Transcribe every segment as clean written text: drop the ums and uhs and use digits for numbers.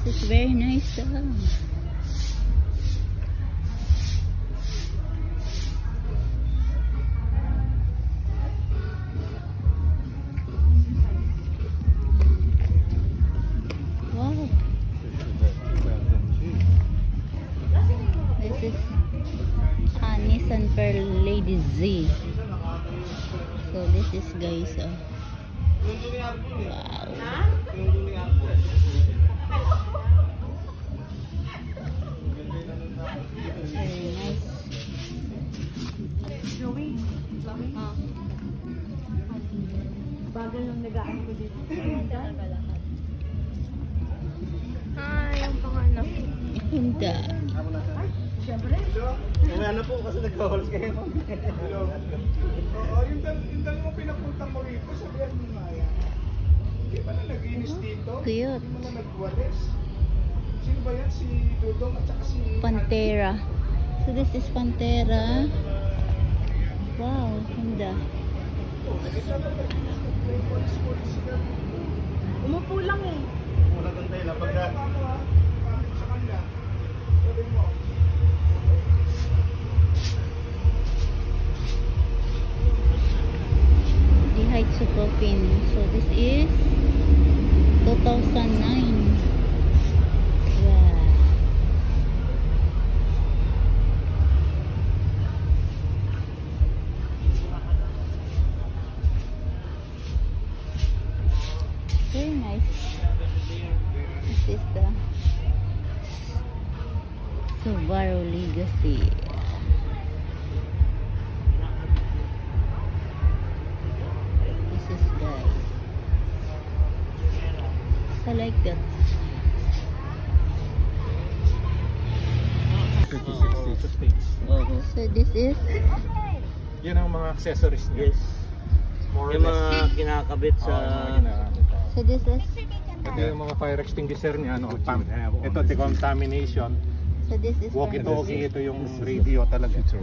This is very nice. Wow. This is Nissan Pearl Lady Z. So this is guys. Wow. Very nice. Bagal nung nagaan ko dito. Yung pangalan. Hyundai. Siyempre. Mamaya na po kasi nag-calls kayo. Oo, yung dalawang pinapunta mo rito, sabihan mo nga yan. Hindi ba na nag-inis dito? Cute. Hindi mo na nagwalis? Sino ba yan? Si Dudong at saka si... Pantera. So this is Pantera. Wow, Hyundai. Umupo lang eh. Muna kang tayo na pagka... Sa kanila. Sabi mo. Daihatsu Coffin. So this is 2009. Wow. Very nice. This is the Subaru Legacy. This is guys. I like that. 50-60 States. So this is Yan ang mga accessories niya. Yes. More or Yung less. mga kinakabit sa... so this is Ito yung mga fire extinguisher niya. Ano, ito, decontamination. so this is Walkie-talkie, ito yung radio talaga. So,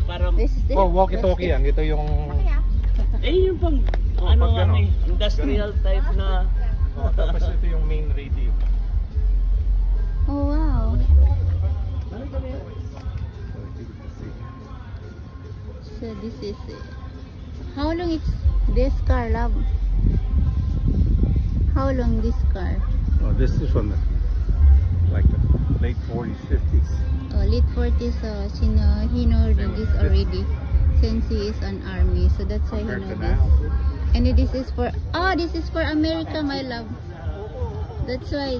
parang... This is the Oh, walkie-talkie yan. Ito yung... yung pang... pag ano, industrial type na... Oh, tapos ito yung main radio. Oh wow. So this is it. How long it's this car, love? How long this car? Oh, this is from the late 40s, 50s. Oh, late 40s. So he knows this already since he is an army. So that's why he Compared to knows this. now. And this is for this is for America, my love. That's why.